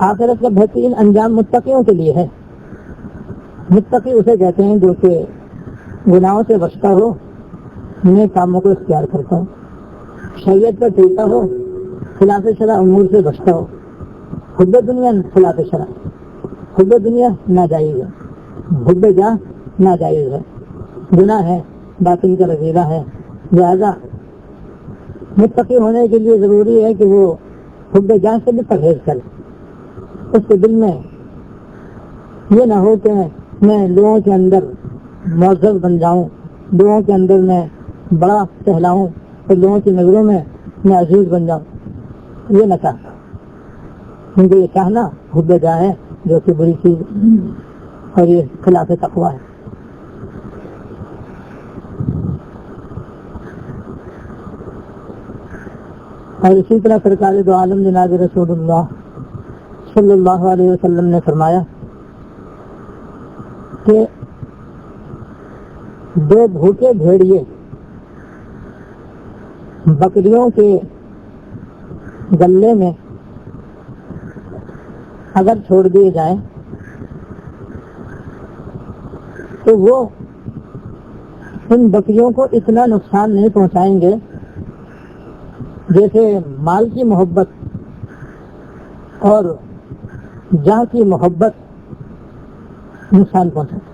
آخرت کا بہترین انجام متقیوں کے لیے ہے. متقی اسے کہتے ہیں جو کہ گناہوں سے بچتا ہو, نیک کاموں کو اختیار کرتا ہو, شریعت پر چلتا ہو, خلاف شرع امور سے بچتا ہو. حب دنیا خلاف شرع, حب دنیا ناجائز ہے, حب جاہ ناجائز ہے, گناہ ہے, باطن کا رذیلہ ہے. لہذا متقی ہونے کے لیے ضروری ہے کہ وہ حب جاہ سے بھی پرہیز کرے. اس کے دل میں یہ نہ ہو کہ میں لوگوں کے اندر معزز بن جاؤں, لوگوں کے اندر میں بڑا کہلاؤں اور لوگوں کی نظروں میں عزیز بن جاؤں. یہ نہ چاہتا, کیونکہ یہ چاہنا حب جاہ ہے جو کہ بری چیز اور یہ خلاف تقویٰ ہے. اور اسی طرح سرکار دو عالم جناب رسول اللہ صلی اللہ علیہ وسلم نے فرمایا کہ دو بھوکے بھیڑیے بکریوں کے گلے میں اگر چھوڑ دیے جائیں تو وہ ان بکریوں کو اتنا نقصان نہیں پہنچائیں گے جیسے مال کی محبت اور جاہ کی محبت نقصان پہنچاتی.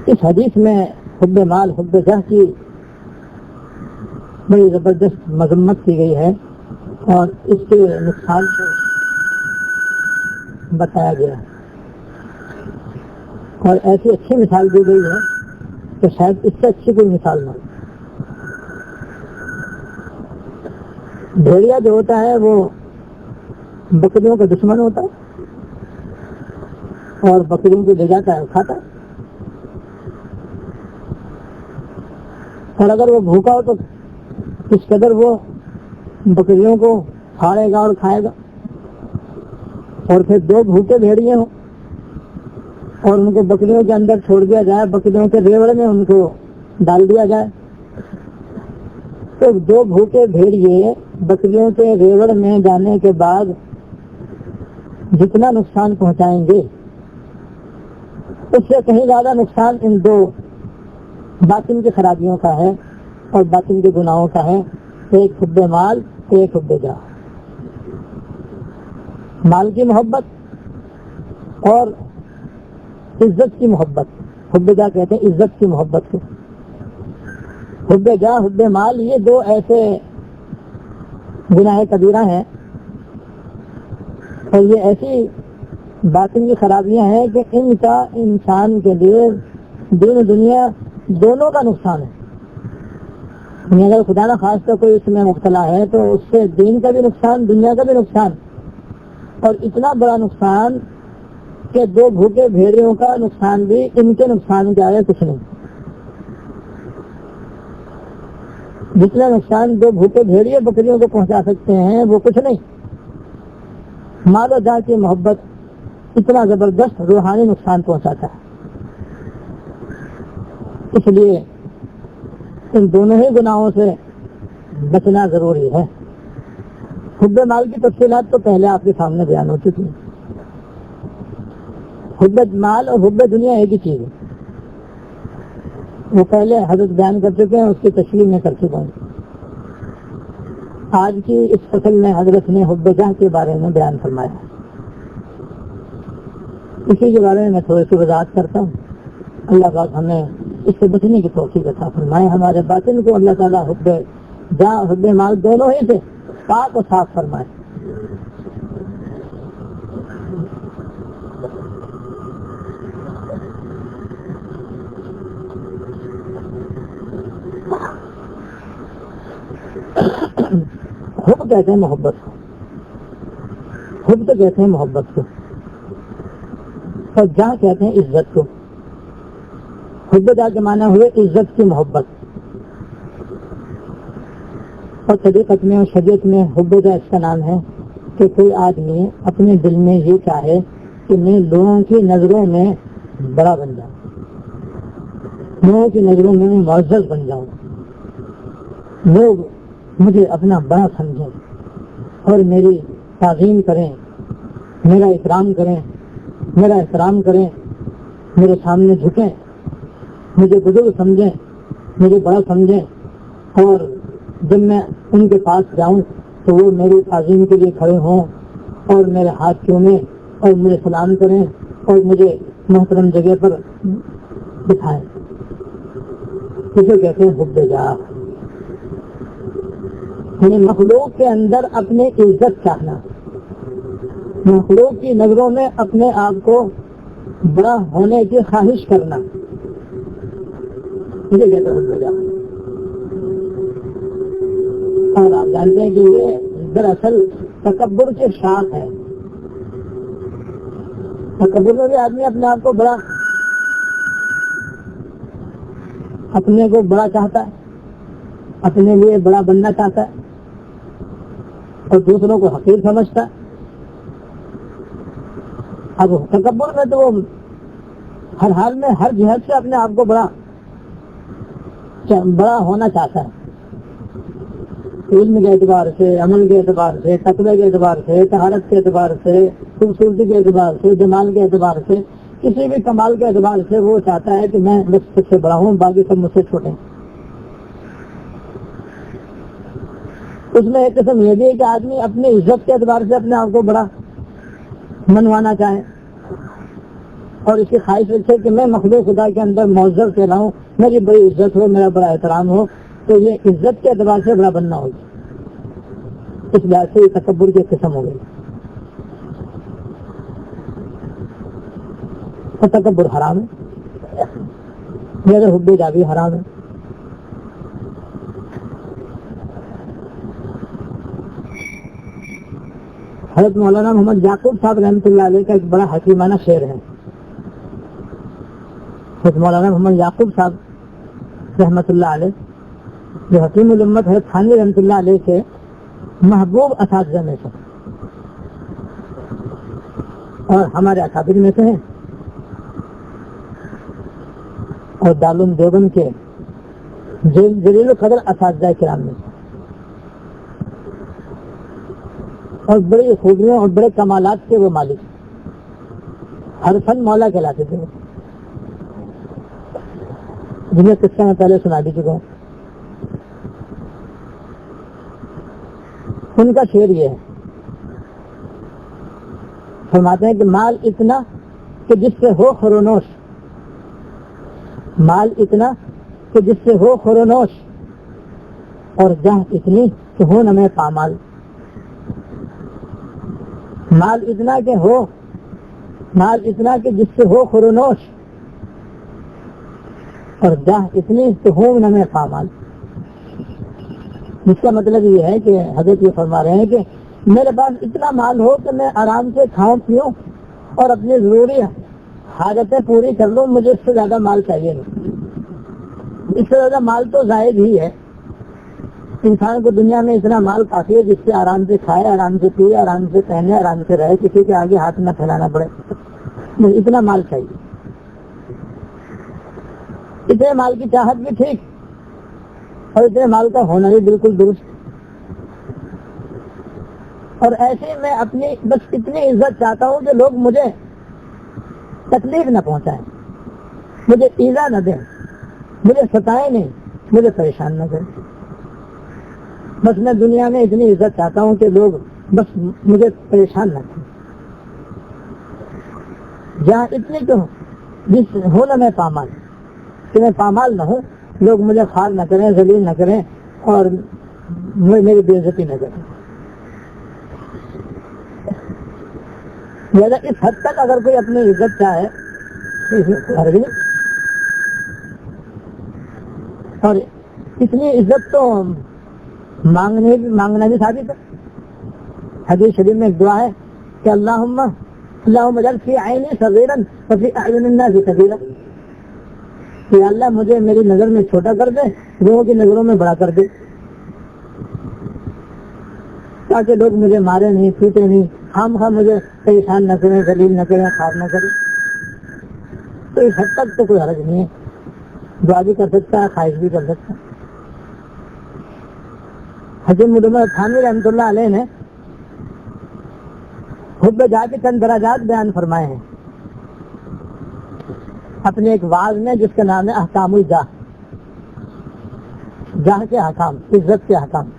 اس حدیث میں حب مال حب جاہ کی بڑی زبردست مذمت کی گئی ہے اور اس کے نقصان کو بتایا گیا ہے, اور ایسی اچھی مثال دی گئی ہے کہ شاید اس سے اچھی کوئی مثال نہ ہو. بھیڑیا جو ہوتا ہے وہ بکریوں کا دشمن ہوتا ہے اور بکریوں کو لے جاتا ہے, کھاتا ہے. اور اگر وہ بھوکا ہو تو کس قدر وہ بکریوں کو پھاڑے گا اور کھائے گا. اور پھر دو بھوکے بھیڑیے ہوں اور ان کو بکریوں کے اندر چھوڑ دیا جائے, بکریوں کے ریوڑ میں ان کو ڈال دیا جائے, تو دو بھوکے بھیڑیے بکریوں کے ریوڑ میں جانے کے بعد جتنا نقصان پہنچائیں گے اس سے کہیں زیادہ نقصان ان دو باطن کی خرابیوں کا ہے اور باطن کے گناہوں کا ہے. ایک حب مال, ایک حب جاہ. مال کی محبت اور عزت کی محبت, حب جاہ کہتے ہیں عزت کی محبت کو. حب جاہ حب مال یہ دو ایسے گناہ کبیرہ ہیں اور یہ ایسی باطن کی خرابیاں ہیں کہ ان کا انسان کے لیے دین و دنیا دونوں کا نقصان ہے. اگر خدا نہ خواستہ کوئی اس میں مبتلا ہے تو اس سے دین کا بھی نقصان, دنیا کا بھی نقصان, اور اتنا بڑا نقصان کہ دو بھوکے بھیڑیوں کا نقصان بھی ان کے نقصان کے آگے کچھ نہیں. جتنا نقصان دو بھوکے بھیڑیے بکریوں کو پہنچا سکتے ہیں وہ کچھ نہیں. مال و جاہ کی محبت اتنا زبردست روحانی نقصان پہنچاتا ہے. اس لیے ان دونوں ہی گناہوں سے بچنا ضروری ہے. حب مال کی تفصیلات تو پہلے آپ کے سامنے بیان ہو چکی. حب مال اور حب دنیا ایک ہی چیز ہے, وہ پہلے حضرت بیان کر چکے ہیں, اس کی تشریح میں کر چکا ہوں. آج کی اس فصل میں حضرت نے حب جاہ کے بارے میں بیان فرمایا. اسی کے بارے میں میں تھوڑی سی وضاحت کرتا ہوں. اللہ پاک ہمیں اس سے بچنے کی توفیق عطا فرمائے. ہمارے باطن کو اللہ تعالیٰ حب جاہ حب مال دونوں ہی سے پاک و صاف فرمائے. حب کہتے ہیں محبت کو, حب تو کہتے ہیں محبت کو, اور جاہ کہتے ہیں عزت کو. حب جاہ کے معنی ہوئے عزت کی محبت, اور طریقت میں اور شریعت میں حب جاہ اس کا نام ہے کہ کوئی آدمی اپنے دل میں یہ چاہے کہ میں لوگوں کی نظروں میں بڑا بن جاؤں, لوگوں کی نظروں میں میں معزز بن جاؤں, لوگ مجھے اپنا بڑا سمجھیں اور میری تعظیم کریں، میرا اکرام کریں، میرا احترام کریں، میرے سامنے جھکیں، مجھے بزرگ سمجھیں، مجھے بڑا سمجھیں، اور جب میں ان کے پاس جاؤں تو وہ میری تعظیم کے لیے کھڑے ہوں اور میرے ہاتھ چومیں اور مجھے سلام کریں اور مجھے محترم جگہ پر بٹھائیں. اسے کہتے ہیں حب جاہ، یعنی مخلوق کے اندر اپنے عزت چاہنا، مخلوق کی نظروں میں اپنے آپ کو بڑا ہونے کی خواہش کرنا، اسے کہتے ہیں حب جاہ. اور آپ جانتے ہیں کہ یہ دراصل تکبر کے شاخ ہے. تکبر میں بھی آدمی اپنے آپ کو بڑا، اپنے کو بڑا چاہتا ہے، اپنے لیے بڑا بننا چاہتا ہے اور دوسروں کو حقیر سمجھتا ہے. اب تکبر میں تو وہ ہر حال میں ہر جہت سے اپنے آپ کو بڑا ہونا چاہتا ہے، علم کے اعتبار سے، عمل کے اعتبار سے، تقوی کے اعتبار سے، طہارت کے اعتبار سے، خوبصورتی کے اعتبار سے، جمال کے اعتبار سے، کسی بھی کمال کے اعتبار سے وہ چاہتا ہے کہ میں سب سے بڑا ہوں، باقی سب مجھ سے چھوٹے ہیں. اس میں ایک قسم یہ بھی ہے کہ آدمی اپنی عزت کے اعتبار سے اپنے آپ کو بڑا منوانا چاہے اور اس کی خواہش رکھے کہ میں مخلوق خدا کے اندر معزز کے رہا ہوں، میری بڑی عزت ہو، میرا بڑا احترام ہو. تو یہ عزت کے اعتبار سے بڑا بننا ہوگا. اس لحاظ سے یہ تکبر کی قسم ہو گئی. اور تکبر حرام ہے، میرے حب جاہ بھی حرام ہے. حضرت مولانا محمد یعقوب صاحب رحمۃ اللہ علیہ کا ایک بڑا حکیمانہ شعر ہے. حضرت مولانا محمد یعقوب صاحب رحمۃ اللہ علیہ جو حکیم الامت ہے، تھانوی رحمۃ اللہ علیہ کے محبوب اساتذہ میں سے اور ہمارے اکابر میں سے ہیں، اور دارالعلوم دیوبند کے جلیل القدر اساتذہ کرام میں سے، اور بڑی خوبیوں اور بڑے کمالات کے وہ مالک، ہر فن مولا کہلاتے تھے، جنہیں قصہ میں پہلے سنا بھی چکا ہوں. ان کا شعر یہ ہے، فرماتے ہیں کہ مال اتنا کہ جس سے ہو خورونوش، مال اتنا کہ جس سے ہو خورونوش، اور جہاں اتنی کہ ہو نہ میں پامال. مال اتنا کہ ہو، مال اتنا کہ جس سے ہو خورونوش، اور جہاں اتنی کہ ہو نہ میں پامال. جس کا مطلب یہ ہے کہ حضرت یہ فرما رہے ہیں کہ میرے پاس اتنا مال ہو کہ میں آرام سے کھاؤں پیوں اور اپنی ضروری حاجتیں پوری کر لوں، مجھے اس سے زیادہ مال چاہیے نہیں. اس سے زیادہ مال تو زائد ہی ہے. انسان کو دنیا میں اتنا مال کافی ہے جس سے آرام سے کھائے، آرام سے پیے، آرام سے پہنے، آرام سے رہے، کسی کے آگے ہاتھ نہ پھیلانا پڑے. اتنا مال چاہیے. اتنے مال کی چاہت بھی ٹھیک اور اتنے مال کا ہونا بھی بالکل درست. اور ایسے میں اپنی بس اتنی عزت چاہتا ہوں کہ لوگ مجھے تکلیف نہ پہنچائیں، مجھے ایذا نہ دیں، مجھے ستائیں نہیں، مجھے پریشان نہ کریں. بس میں دنیا میں اتنی عزت چاہتا ہوں کہ لوگ بس مجھے پریشان نہ کریں. جہاں اتنی تو جس ہو نہ میں پامال، کہ میں پامال نہ ہوں، لوگ مجھے خوار نہ کریں، ذلیل نہ کریں اور میری بے عزتی نہ کریں. لہٰذا اس حد تک اگر کوئی اپنی عزت چاہے تو اس میں کوئی حرج نہیں. اور اتنی عزت تو مانگنا بھی ثابت ہے. حدیث شریف میں ایک دعا ہے کہ اللہم اجعل فی عینی صغیرا وفی اعین الناس کبیرا، کہ اللہ مجھے میری نظر میں چھوٹا کر دے، لوگوں کی نظروں میں بڑا کر دے، تاکہ لوگ مجھے مارے نہیں، پیٹے نہیں، خواہ مجھے پریشان نہ کریں، ذلیل نہ کریں، خوار نہ کریں. تو اس حد تک تو کوئی حرج نہیں ہے. دعا بھی کر سکتا ہے، خواہش بھی کر سکتا ہے. حکیم الامت تھانوی رحمۃ اللہ علیہ نے خود بجا کے چند درجات بیان فرمائے ہیں اپنے ایک واعظ میں جس کا نام ہے احکام الجاہ، جاہ کے احکام، عزت کے احکام،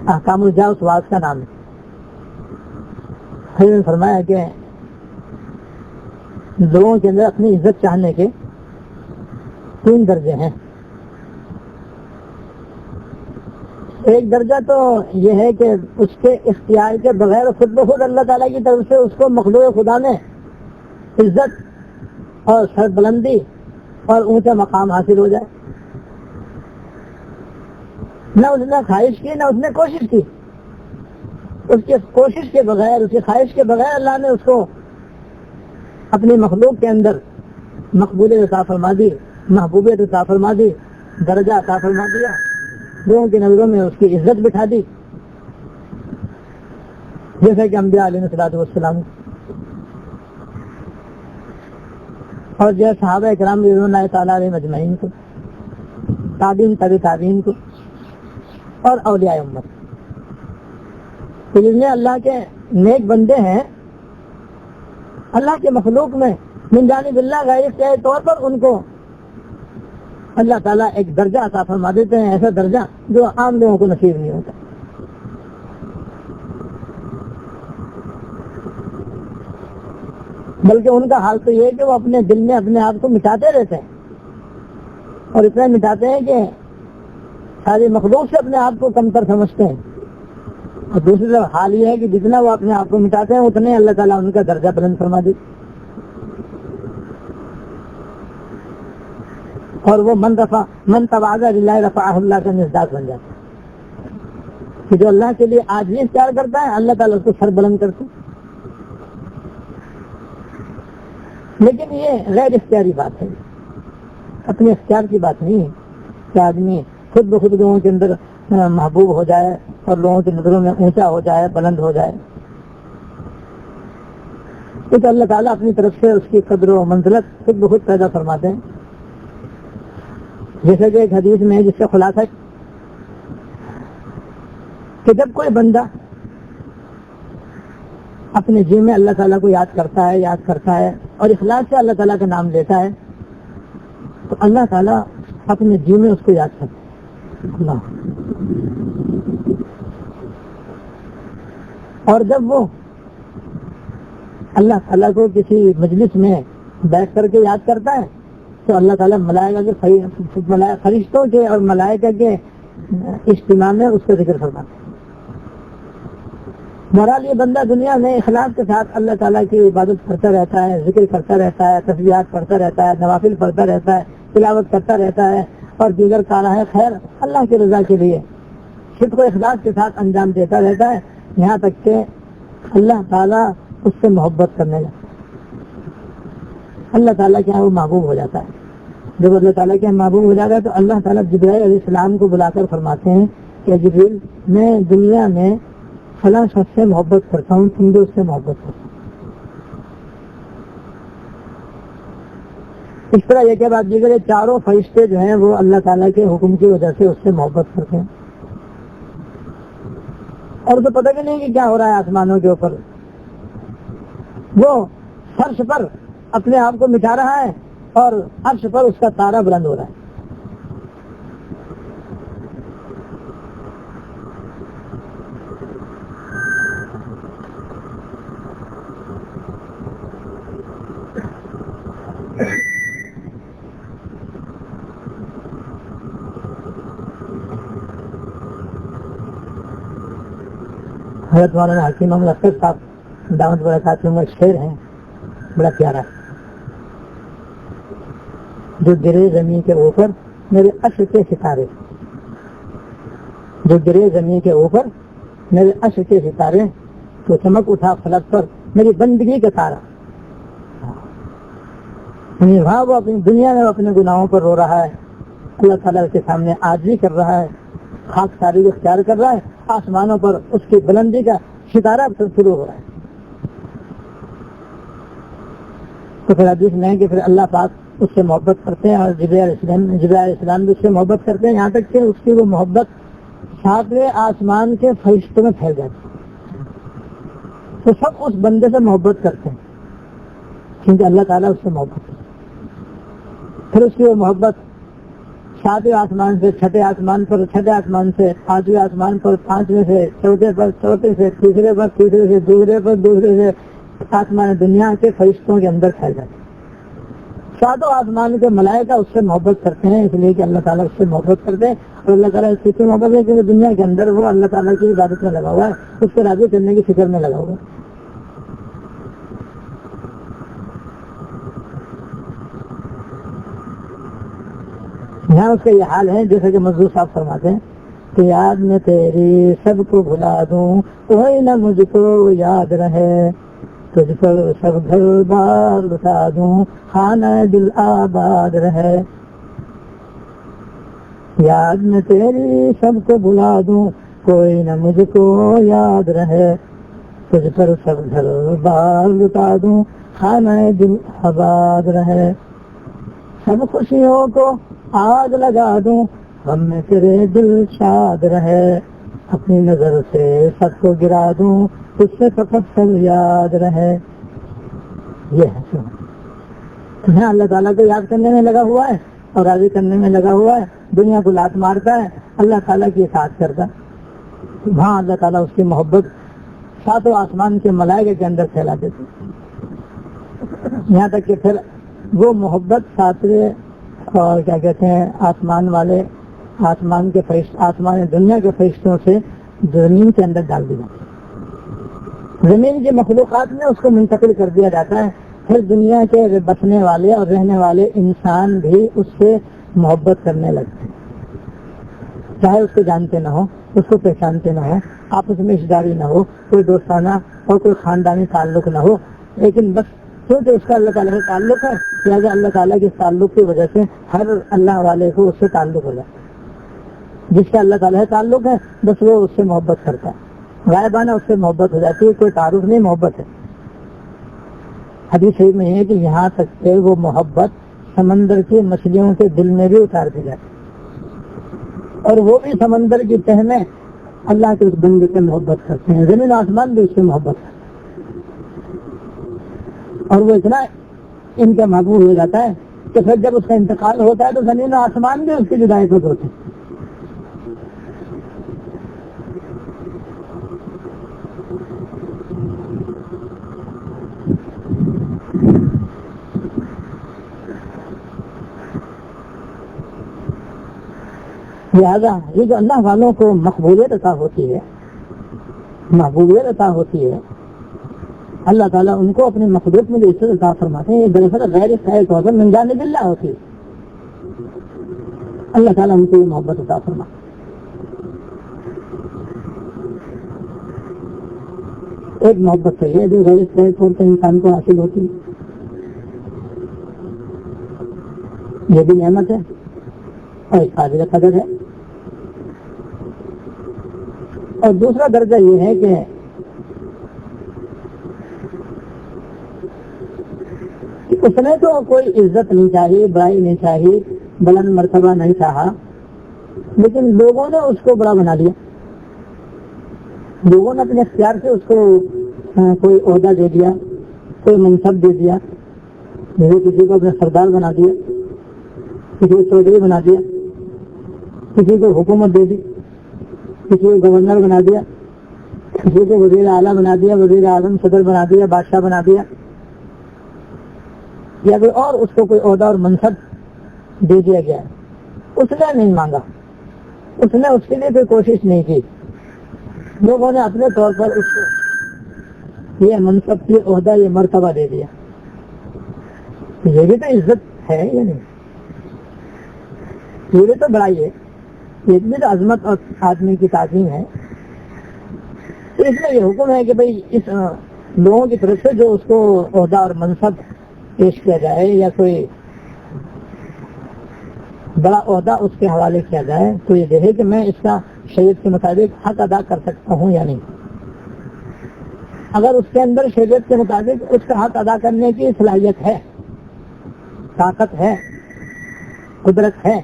احکام الجاہ اس واعظ کا نام ہے۔ حضرت نے فرمایا کہ لوگوں کے اندر اپنی عزت چاہنے کے 3 درجے ہیں۔ ایک درجہ تو یہ ہے کہ اس کے اختیار کے بغیر خود بخود اللہ تعالیٰ کی طرف سے اس کو مخلوق خدا میں عزت اور سربلندی اور اونچا مقام حاصل ہو جائے، نہ اس نے خواہش کی نہ اس نے کوشش کی، اس کی کوشش کے بغیر، اس کی خواہش کے بغیر اللہ نے اس کو اپنی مخلوق کے اندر مقبولیت عطا فرما دی، محبوبیت عطا فرما دی، درجہ عطا فرما دیا، لوگوں کی نظروں میں اس کی عزت بٹھا دی، جیسے کہ انبیاء علیہ الصلوۃ والسلام اور جو صحابہ کرام رضوان اللہ تعالیٰ علیہ مجمعین کو، تابعین تبع تابعین کو، اور اولیاء امت، تو جتنے اللہ کے نیک بندے ہیں اللہ کے مخلوق میں من جانب اللہ غیر کے طور پر ان کو اللہ تعالیٰ ایک درجہ عطا فرما دیتے ہیں، ایسا درجہ جو عام لوگوں کو نصیب نہیں ہوتا۔ بلکہ ان کا حال تو یہ ہے کہ وہ اپنے دل میں اپنے آپ کو مٹاتے رہتے ہیں، اور اتنا مٹاتے ہیں کہ ساری مخلوق سے اپنے آپ کو کمتر سمجھتے ہیں، اور دوسری طرف حال یہ ہے کہ جتنا وہ اپنے آپ کو مٹاتے ہیں اتنے اللہ تعالیٰ ان کا درجہ بلند فرما دیتے، اور وہ من تواضع للہ رفعہ اللہ کا مصداق بن جاتا ہے کہ جو اللہ کے لیے عاجزی اختیار کرتا ہے اللہ تعالیٰ اس کو سر بلند کرتے ہیں۔ لیکن یہ غیر اختیاری بات ہے، اپنے اختیار کی بات نہیں ہے کہ آدمی خود بخود لوگوں کے اندر محبوب ہو جائے اور لوگوں کی نظروں میں اونچا ہو جائے، بلند ہو جائے۔ تو اللہ تعالیٰ اپنی طرف سے اس کی قدر و منزلت خود بخود پیدا فرماتے ہیں، جیسے کہ ایک حدیث میں جس کا خلاصہ کہ جب کوئی بندہ اپنے جی میں اللہ تعالیٰ کو یاد کرتا ہے اور اخلاص سے اللہ تعالیٰ کا نام لیتا ہے تو اللہ تعالیٰ اپنے جی میں اس کو یاد کرتا ہے اللہ۔ اور جب وہ اللہ تعالیٰ کو کسی مجلس میں بیٹھ کر کے یاد کرتا ہے تو اللہ تعالیٰ فرشتوں کے اور ملائکہ کے اجتماع میں اس کا ذکر فرماتا ہے۔ بہرحال یہ بندہ دنیا میں اخلاص کے ساتھ اللہ تعالیٰ کی عبادت کرتا رہتا ہے، ذکر کرتا رہتا ہے، تسبیحات پڑھتا رہتا ہے، نوافل پڑھتا رہتا ہے، تلاوت کرتا رہتا ہے اور دیگر کارہ خیر اللہ کی رضا کے لیے صدق و اخلاص کے ساتھ انجام دیتا رہتا ہے، یہاں تک کہ اللہ تعالیٰ اس سے محبت کرنے لگتا ہے، اللہ تعالیٰ کے یہاں وہ محبوب ہو جاتا ہے۔ جب اللہ تعالیٰ کے یہاں محبوب ہو جاتا ہے تو اللہ تعالیٰ جبرائیل علیہ السلام کو بلا کر فرماتے ہیں کہ جبرائیل میں دنیا میں فلاں شخص سے محبت کرتا ہوں، تم بھی اس سے محبت کرتا ہوں۔ اس طرح یہ کہ بات دیگر چاروں فرشتے جو ہیں وہ اللہ تعالیٰ کے حکم کی وجہ سے اس سے محبت کرتے ہیں، اور تو پتہ بھی نہیں کہ کیا ہو رہا ہے آسمانوں کے اوپر، وہ فرش پر اپنے آپ کو مٹا رہا ہے اور عرش پر اس کا تارا بلند ہو رہا ہے۔ حضرت مولانا حکیم محمد اختر صاحب دعوت برکات میں شعر ہیں بڑا پیارا ہے، جو گرے زمین کے اوپر میرے عشق کے ستارے، جو گرے زمین کے اوپر میرے عشق کے ستارے، تو چمک اٹھا فلک پر میری بندگی کا تارا۔ وہاں وہ اپنی دنیا میں اپنے گناہوں پر رو رہا ہے، اللہ تعالیٰ کے سامنے عاجزی کر رہا ہے، خاک ساری اختیار کر رہا ہے، آسمانوں پر اس کی بلندی کا ستارہ شروع ہو رہا ہے۔ تو پھر حدیث میں ہے کہ پھر اللہ پاک اس سے محبت کرتے ہیں اور جبرائیل علیہ السلام بھی اس سے محبت کرتے ہیں، یہاں تک کہ اس کی وہ محبت ساتویں آسمان کے فرشتوں میں پھیل جاتی ہے۔ تو سب اس بندے سے محبت کرتے ہیں کیونکہ اللہ تعالیٰ اس سے محبت کرتے. پھر اس کی وہ محبت 7ویں آسمان سے چھٹے آسمان پر، چھٹے آسمان سے 5ویں آسمان پر، 5ویں سے چوتھے پر، چوتھے سے تیسرے پر، تیسرے سے دوسرے پر، دوسرے سے آسمان دنیا کے فرشتوں کے اندر پھیل جاتی ہے. 7 آسمان کے ملائکہ اس سے محبت کرتے ہیں، اس لیے کہ اللہ تعالیٰ اس سے محبت کرتے ہیں. اور اللہ تعالیٰ اس سے محبت ہے کہ دنیا کے اندر وہ اللہ تعالیٰ کی عبادت میں لگا ہوا ہے، اس کو راضی کرنے کی فکر میں لگا ہوا ہے. یہاں اس کا یہ حال ہے جیسے کہ مزدور صاحب فرماتے ہیں کہ یاد میں تیری سب کو بھلا دوں، وہی نہ مجھ کو یاد رہے، تجھ پر سب گھر بار لٹا دوں، خانہ دل آباد رہے. یاد میں تیری سب کو بھلا دوں، کوئی نہ مجھ کو یاد رہے، تجھ پر سب گھر بار لٹا دوں، خانہ دل آباد رہے. سب خوشیوں کو آگ لگا دوں، غم میں تیرے دل شاد رہے، اپنی نظر سے سب کو گرا دوں، اس سے فقط سب یاد رہے. یہ ہے یہاں اللہ تعالیٰ کو یاد کرنے میں لگا ہوا ہے اور راضی کرنے میں لگا ہوا ہے. دنیا کو لات مارتا ہے، اللہ تعالیٰ کی اطاعت کرتا. وہاں اللہ تعالیٰ اس کی محبت 7 آسمان کے ملائکے کے اندر پھیلا دیتے. یہاں تک کہ پھر وہ محبت 7ویں اور کیا کہتے ہیں آسمان والے، آسمان کے فرشتے، آسمان دنیا کے فرشتوں سے زمین کے اندر ڈال دی جاتی ہے. زمین کی مخلوقات میں اس کو منتقل کر دیا جاتا ہے. پھر دنیا کے بسنے والے اور رہنے والے انسان بھی اس سے محبت کرنے لگتے ہیں، چاہے اس کو جانتے نہ ہو، اس کو پہچانتے نہ ہو، آپس میں رشتہ نہ ہو، کوئی دوستانہ اور کوئی خاندانی تعلق نہ ہو، لیکن بس کیونکہ اس کا اللہ تعالیٰ سے تعلق ہے، لہٰذا اللہ تعالیٰ کے تعلق کی وجہ سے ہر اللہ والے کو اس سے تعلق ہو جاتا ہے. جس کا اللہ تعالیٰ سے تعلق ہے بس وہ اس سے محبت کرتا ہے، غائبانہ اس سے محبت ہو جاتی ہے، کوئی تعارف نہیں، محبت ہے. حدیث شریف میں یہ ہے کہ یہاں تک کہ وہ محبت سمندر کی مچھلیوں کے دل میں بھی اتار دی جاتی ہے، اور وہ بھی سمندر کی تہ میں اللہ کے اس بندے سے محبت کرتے ہیں. زمین آسمان بھی اس سے محبت کرتے ہیں، اور وہ اتنا ان کا محبوب ہو جاتا ہے کہ پھر جب اس کا انتقال ہوتا ہے تو زمین و آسمان بھی اس کی جدائی خود ہوتے ہیں. لہٰذا یہ جو اللہ والوں کو مقبولیت عطا ہوتی ہے، محبوبیت عطا ہوتی ہے، اللہ تعالیٰ ان کو اپنے مخلوق میں جو عزت عطا فرماتے ہیں، یہ دراصل غیر خیر طور پر من جانب اللہ ہوتی ہے. اللہ تعالیٰ ان کو یہ محبت عطا فرماتے ہیں. ایک محبت تو یہ جو غیر خیر طور پر انسان کو حاصل ہوتی ہے، یہ بھی نعمت ہے اور قابل قدر ہے. اور دوسرا درجہ یہ ہے کہ اس نے تو کوئی عزت نہیں چاہی، بڑائی نہیں چاہی، بلند مرتبہ نہیں چاہا، لیکن لوگوں نے اس کو بڑا بنا دیا. لوگوں نے اپنے اختیار سے اس کو کوئی عہدہ دے دیا، کوئی منصب دے دیا، جیسے کسی کو اپنا سردار بنا دیا، کسی کو چودھری بنا دیا، کسی کو حکومت دے دی، کسی کو گورنر بنا دیا، کسی کو وزیر اعلیٰ بنا دیا، وزیر اعظم، صدر بنا دیا، بادشاہ بنا دیا، یا کوئی اور اس کو کوئی عہدہ اور منصب دے دیا گیا. اس نے نہیں مانگا، اس نے اس کے لیے کوئی کوشش نہیں کی. لوگوں نے اپنے طور پر اس کو یہ منصب، یہ عہدہ، یہ مرتبہ دے دیا. یہ بھی تو عزت ہے یا نہیں؟ یہ بھی تو بڑائی ہے، یہ بھی تو عظمت اور آدمی کی تعظیم ہے. تو اس میں یہ حکم ہے کہ بھئی اس لوگوں کی طرف سے جو اس کو عہدہ اور منصب پیش کیا جائے یا کوئی بڑا عہدہ اس کے حوالے کیا جائے تو یہ دیکھے کہ میں اس کا شریعت کے مطابق حق ادا کر سکتا ہوں یا نہیں. اگر اس کے اندر شریعت کے مطابق اس کا حق ادا کرنے کی صلاحیت ہے، طاقت ہے، قدرت ہے،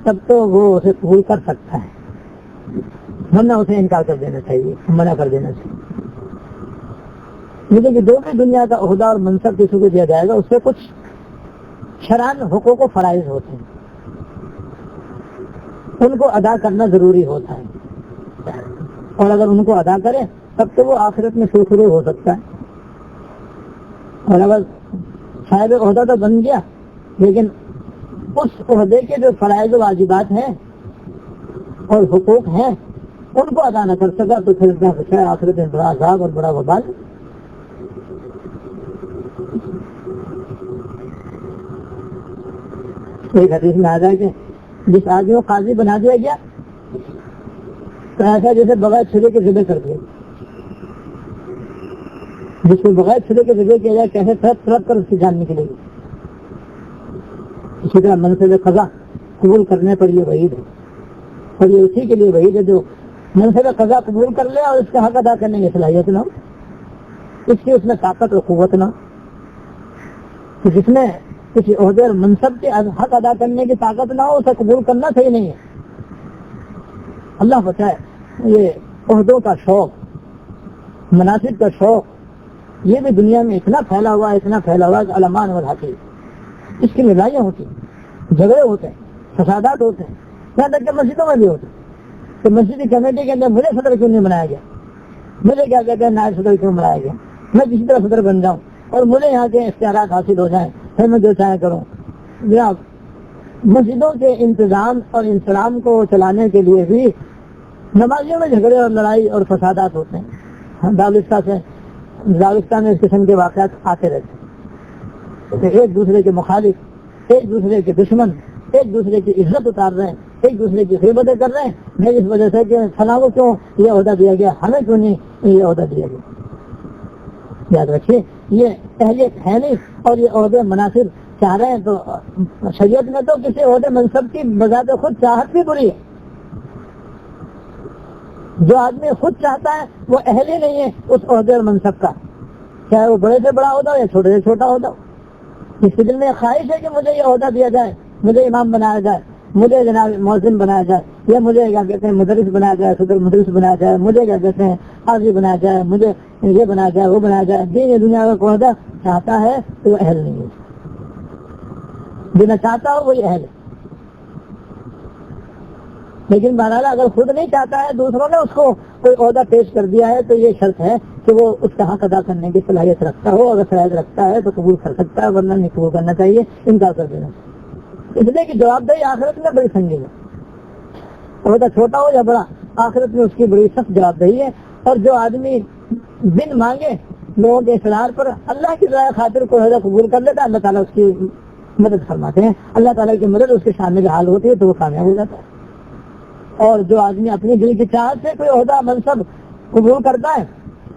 تب تو وہ اسے قبول کر سکتا ہے، ورنہ اسے انکار کر دینا چاہیے، منع کر دینا چاہیے. مجھے کہ جو بھی دنیا کا عہدہ اور منصب کسی کو دیا جائے گا اس سے کچھ شرعاً حقوق و فرائض ہوتے ہیں، ان کو ادا کرنا ضروری ہوتا ہے، اور اگر ان کو ادا کرے تب تو وہ آخرت میں سرخرو ہو سکتا ہے. اور اگر صاحب عہدہ تو بن گیا لیکن اس عہدے کے جو فرائض و واجبات ہیں اور حقوق ہیں ان کو ادا نہ کر سکا تو پھر آخرت میں بڑا عذاب اور بڑا وبال. ایک حدیث میں آ جائے کہ جس آدمی کو قاضی بنا دیا گیا تو ایسا جیسے بغیر چھری کے ذبح کر دیا، جس کو بغیر چھری کے ذبح کیا جائے کیسے تڑپ تڑپ کر اس کی جان نکلے گی. اسی طرح منصب قضا قبول کرنے پر یہ وعید ہے، اور یہ اسی کے لیے وعید ہے جو منصب قضا قبول کر لے اور اس کا حق ادا کرنے کی صلاحیت نہ ہو، اس کی اس میں طاقت اور قوت نہ ہو. تو جس میں کسی عہدے اور منصب کے حق ادا کرنے کی طاقت نہ ہو اسے قبول کرنا صحیح نہیں ہے. اللہ بچائے. یہ عہدوں کا شوق، مناصب کا شوق، یہ بھی دنیا میں اتنا پھیلا ہوا ہے کہ علمان والحقیق اس کی لڑائیاں ہوتی ہیں، جھگڑے ہوتے ہیں، فسادات ہوتے ہیں، یہاں تک کہ مسجدوں میں بھی ہوتے ہیں کہ مسجد کی کمیٹی کے اندر مجھے صدر کیوں نہیں بنایا گیا، مجھے کیا کہتے ہیں نائب صدر کیوں بنایا گیا، میں کسی طرح صدر بن جاؤں اور مجھے یہاں کے اختیارات حاصل ہو جائیں پھر میں جو چاہے کروں. جناب مسجدوں کے انتظام اور انسلام کو چلانے کے لیے بھی نمازیوں میں جھگڑے اور لڑائی اور فسادات ہوتے ہیں. دارالفتہ میں اس قسم کے واقعات آتے رہتے ہیں کہ ایک دوسرے کے مخالف، ایک دوسرے کے دشمن ایک دوسرے کی عزت اتار رہے ہیں، ایک دوسرے کی غیبتیں کر رہے ہیں. میں اس وجہ سے کہ فلاں کو کیوں یہ عہدہ دیا گیا، ہمیں کیوں نہیں یہ عہدہ دیا گیا. یاد رکھیے یہ اہلیت ہے نہیں، اور یہ عہدے مناصب چاہ رہے ہیں تو شریعت میں تو کسی عہدے منصب کی بذات خود چاہت بھی بری ہے. جو آدمی خود چاہتا ہے وہ اہل ہی نہیں ہے اس عہدے اور منصب کا، چاہے وہ بڑے سے بڑا عہدہ ہو یا چھوٹے سے چھوٹا عہدہ ہو. اس کے دل میں خواہش ہے کہ مجھے یہ عہدہ دیا جائے، مجھے امام بنایا جائے، مجھے جناب مؤذن بنایا جائے، یا مجھے کیا کہتے ہیں مدرس بنایا جائے، صدر مدرس بنایا جائے، مجھے کیا کہتے ہیں قاضی بنایا جائے، مجھے یہ بنایا جائے وہ بنایا جائے. دین دنیا کا عہدہ چاہتا ہے تو وہ اہل نہیں ہے، جنہیں چاہتا ہو وہی اہل ہے. لیکن بہرحال اگر خود نہیں چاہتا ہے، دوسروں نے اس کو کوئی عہدہ پیش کر دیا ہے تو یہ شرط ہے کہ وہ اس کا حق ادا کرنے کی صلاحیت رکھتا ہو. اگر صلاحیت رکھتا ہے تو قبول کر سکتا ہے، ورنہ نہیں قبول کرنا چاہیے، انکار کر دینا. اس لیے کہ جواب دہی آخرت میں بڑی سنگین ہے، عہدہ چھوٹا ہو یا بڑا آخرت میں اس کی بڑی سخت جواب دہی ہے. اور جو آدمی بن مانگے لوگوں کے اصرار پر اللہ کی رضا خاطر کو عہدہ قبول کر لیتا ہے، اللہ تعالیٰ اس کی مدد فرماتے ہیں. اللہ تعالیٰ کی مدد اس کے شامل حال ہوتی ہے تو وہ کامیاب ہو جاتا ہے. اور جو آدمی اپنی دل کی چاہت سے کوئی عہدہ منصب قبول کرتا ہے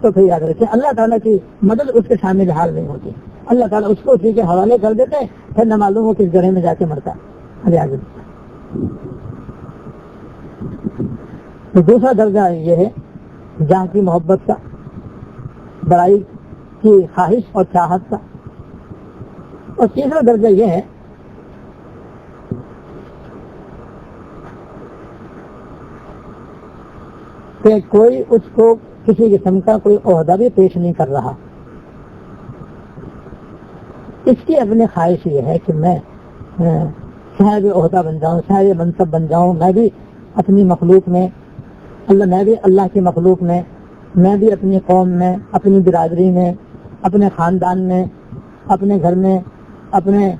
تو پھر یاد رکھیں اللہ تعالیٰ کی مدد اس کے شامل حال نہیں ہوتی. اللہ تعالیٰ اس کو اسی کے حوالے کر دیتے ہیں، پھر نہ معلوم ہو کس گڑھے میں جا کے مرتا ہے. تو دوسرا درجہ یہ ہے جہاں کی محبت کا، بڑائی کی خواہش اور چاہت کا. اور تیسرا درجہ یہ ہے کہ کوئی اس کو کسی قسم کا کوئی عہدہ بھی پیش نہیں کر رہا، اس کی اپنی خواہش یہ ہے کہ میں صاحب عہدہ بن جاؤں، صاحب منصب بن جاؤں. میں بھی اپنی مخلوق میں میں بھی اللہ کی مخلوق میں، میں بھی اپنی قوم میں، اپنی برادری میں، اپنے خاندان میں، اپنے گھر میں، اپنے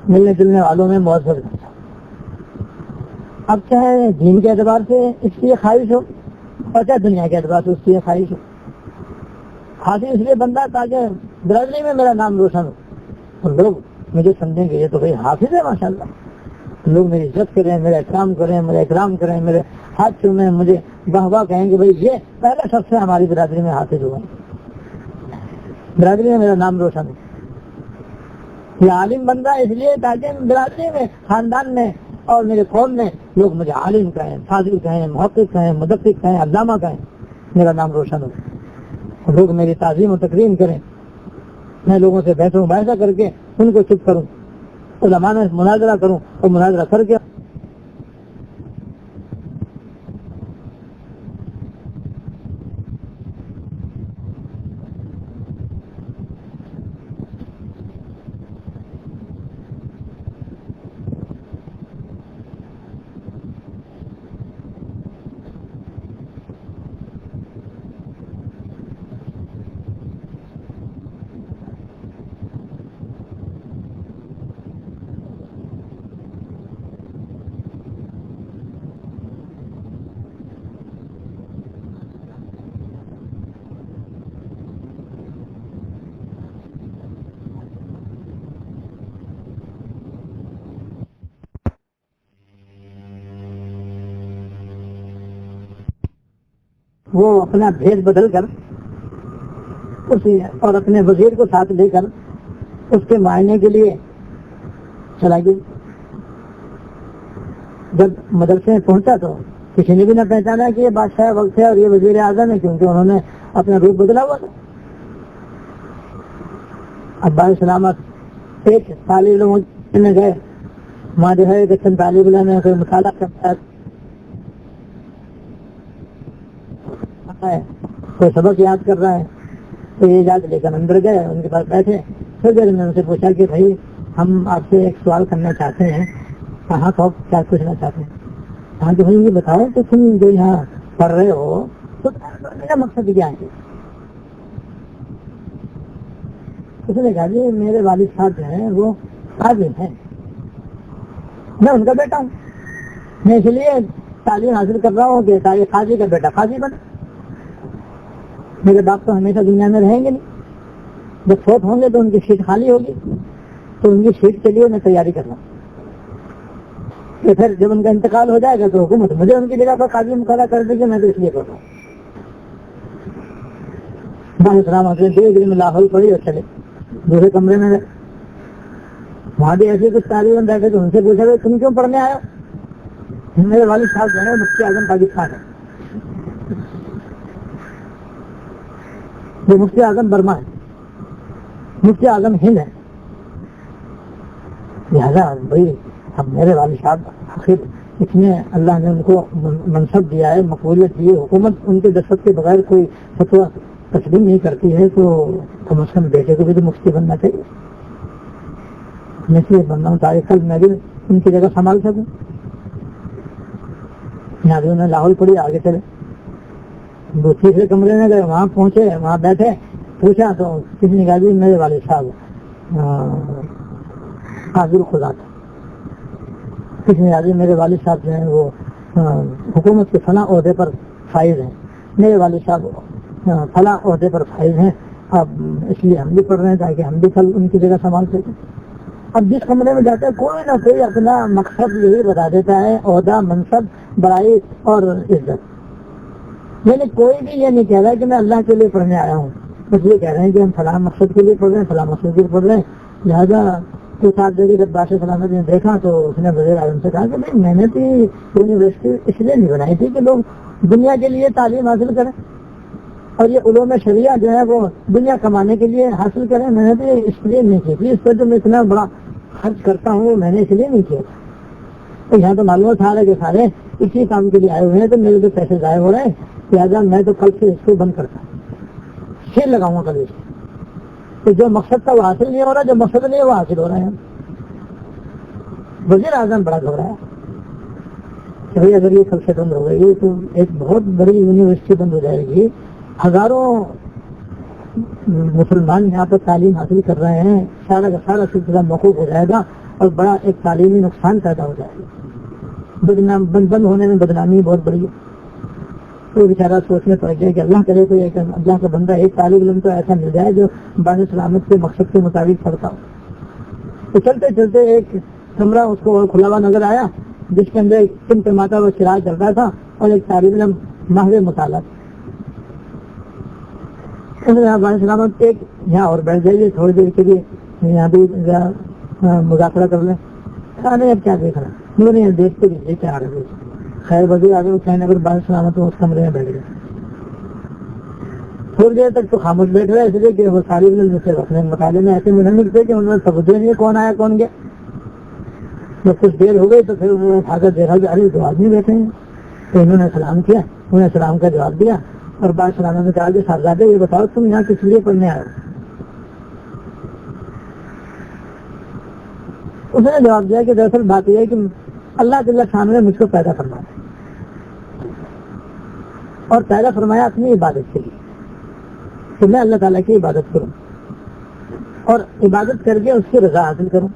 ملنے جلنے والوں میں معزز بن جاؤں. اب چاہے دین کے اعتبار سے اس کی یہ خواہش ہو اور چاہے دنیا کے اعتبار سے اس کی یہ خواہش ہو. حاصل اس لیے بنتا تاکہ برادری میں میرا نام روشن ہو اور لوگ مجھے سمجھیں گے یہ تو بھائی حافظ ہے ماشاءاللہ، لوگ میری عزت کریں، میرا احترام کریں، میرا اکرام کریں، میرے ہاتھ چومیں، مجھے واہ واہ کہیں گے بھائی یہ پہلا شخص ہے ہماری برادری میں حافظ ہوا، برادری میں میرا نام روشن ہو. یہ عالم بن رہا ہے اس لیے تاکہ برادری میں، خاندان میں اور میرے قوم میں لوگ مجھے عالم کہیں، فاضل کہیں، محقق کہیں، مدقق کہیں، علامہ کہیں، میرا نام روشن ہو، لوگ میری تعظیم و تکریم کریں. میں لوگوں سے بحث و مباحثہ کر کے ان کو چپ کروں، علماء میں مناظرہ کروں اور مناظرہ کر کے وہ اپنا بھیس بدل کر اور اپنے وزیر کو ساتھ لے کر اس کے معائنے کے لیے چلا گیا. جب مدرسے میں پہنچا تو کسی نے بھی نہ پہچانا کہ یہ بادشاہ وقت ہے اور یہ وزیر اعظم ہے، کیونکہ انہوں نے اپنا روپ بدلا ہوا تھا. ابا سلامت ایک طالب علم میں گئے، وہاں جو ہے ایک طالب علم میں کوئی مطالعہ کرتا ہے، کوئی سبق یاد کر رہا ہے، تو یہ یاد لے کر اندر گئے، ان کے پاس بیٹھے. پھر جب میں ان سے پوچھا کہ بھائی ہم آپ سے ایک سوال کرنا چاہتے ہیں. کہاں تو کیا پوچھنا چاہتے ہیں؟ ہاں تو بھائی یہ بتاؤ کہ تم جو یہاں پڑھ رہے ہو تو میرا مقصد کیا ہے؟ اس نے کہا جی میرے والد صاحب جو ہیں وہ قاضی ہیں، میں ان کا بیٹا ہوں، میں اس لیے تعلیم حاصل کر رہا ہوں کہ تاکہ قاضی کا بیٹا قاضی بنے. میرے باپ تو ہمیشہ دنیا میں رہیں گے نہیں، جب فوت ہوں گے تو ان کی سیٹ خالی ہوگی، تو ان کی سیٹ کے لیے میں تیاری کر رہا ہوں کہ پھر جب ان کا انتقال ہو جائے گا تو حکومت مجھے ان کی جگہ پر قاضی مقرر کر دے گی. میں تو اس لیے کر رہا ہوں. میں لاہور پڑی اور چلے دوسرے کمرے میں گئے. وہاں بھی ایسے کچھ طالب بیٹھے تو ان سے پوچھا تم کیوں پڑھنے آئے ہو؟ میرے والد صاحب جو ہے مفتی اعظم پاکستان ہے، وہ مفتی اعظم برما ہے، مفتی اعظم ہند ہے. لہٰذا بھائی اب میرے والد صاحب آخر اتنے اللہ نے ان کو منصب دیا ہے، مقبولیت دی ہے، حکومت ان کے دستخط کے بغیر کوئی فتویٰ تسلیم نہیں کرتی ہے، تو کم از کم بیٹے کو بھی تو مفتی بننا چاہیے. میں سے بننا ہوں تاکہ کل میں بھی ان کی جگہ سنبھال سکوں. یہاں بھی انہیں لاہور پڑی، آگے چلے دو تیسرے کمرے میں گئے، وہاں پہنچے، وہاں بیٹھے، پوچھا تو کسی نے کہا جی میرے والد صاحب حاضر خدا تھا. کسی نے کہا جی میرے والد صاحب جو ہیں وہ حکومت کے فلاں عہدے پر فائز ہیں، میرے والد صاحب فلاں عہدے پر فائز ہیں، اب اس لیے ہم بھی پڑھ رہے ہیں تاکہ ہم بھی کل ان کی جگہ سنبھال سکیں. اب جس کمرے میں جاتا ہے کوئی نہ کوئی اپنا مقصد یہی بتا دیتا ہے، عہدہ، منصب، بڑائی اور عزت. یعنی کوئی بھی یہ نہیں کہہ رہا کہ میں اللہ کے لیے پڑھنے آیا ہوں، بس یہ کہہ رہے ہیں کہ ہم فلاں مقصد کے لیے پڑھ رہے ہیں، فلاں مقصد کے لیے پڑھ رہے ہیں. لہٰذا تو ساتھ جگہ جب بادشاہ سلامت نے دیکھا تو اس نے وزیر اعظم سے کہا کہ بھائی میں نے تو یونیورسٹی اس لیے نہیں بنائی تھی کہ لوگ دنیا کے لیے تعلیم حاصل کریں اور یہ علوم شریعہ جو ہے وہ دنیا کمانے کے لیے حاصل کریں. میں نے تو اس لیے نہیں کی تھی، اس پر جو میں اتنا بڑا خرچ کرتا ہوں وہ میں نے اس لیے نہیں کیا. تو یہاں تو معلوم تھا کہ سارے اسی کام کے لیے آئے ہوئے ہیں، تو میرے تو پیسے ضائع ہو رہے ہیں، لہٰذا میں تو کل سے اس کو بند کرتا ہوں، شیر لگاؤں گا کل اس کو. تو جو مقصد تھا وہ حاصل نہیں ہو رہا، جو مقصد نہیں ہے وہ حاصل ہو رہا ہے. وزیر اعظم بڑا گھبرایا کہ بھائی اگر یہ کل سے بند ہو گئی تو ایک بہت بڑی یونیورسٹی بند ہو جائے گی، ہزاروں مسلمان یہاں پر تعلیم حاصل کر رہے ہیں، سارا کا سارا سلسلہ موقوف ہو جائے گا اور بڑا ایک تعلیمی نقصان پیدا ہو جائے گا. بند ہونے میں بدنامی بہت بڑی ہے. تو بیچارہ سوچنے پڑ گیا کہ اللہ کرے تو ایک اللہ کا بندہ ایک طالب علم تو ایسا مل جائے جو بان سلامت کے مقصد کے مطابق پڑھتا ہو. تو چلتے چلتے ایک کمرہ اس کو کھلا ہوا نظر آیا جس کے اندر ایک ٹمٹماتا ہوا چراغ چل رہا تھا اور ایک طالب علم ماہر مطالعہ. بان سلامت ایک یہاں اور بیٹھ جائیے تھوڑی دیر کے لیے، یہاں بھی مذاکرہ کر لیں. اب کیا دیکھ رہا مجھے نہیں دیکھتے بھی کیا آ رہے. خیر وزیر آگے کہنے اگر بان سلامت اس کمرے میں بیٹھ گئے. تھوڑی دیر تک تو خاموش بیٹھ رہے، اس لیے کہ وہ طالب علم سے اپنے مطالعے میں ایسے ملنے لگتے کہ انہوں نے سمجھے نہیں کون آیا کون گیا. جب کچھ دیر ہو گئی تو پھر انہوں نے اٹھا کر دیکھا کہ ارے دو آدمی بیٹھے ہیں. تو انہوں نے سلام کیا، انہوں نے سلام کا جواب دیا اور بان سلامت نے کہا کہ صاحبزادے یہ بتاؤ تم یہاں کس لیے پڑھنے آئے ہو؟ اس نے جواب دیا کہ دراصل بات یہ ہے کہ اللہ تعالیٰ شان نے مجھ کو پیدا فرمایا اور پیدا فرمایا اپنی عبادت کے لیے کہ میں اللہ تعالیٰ کی عبادت کروں اور عبادت کر کے اس کی رضا حاصل کروں.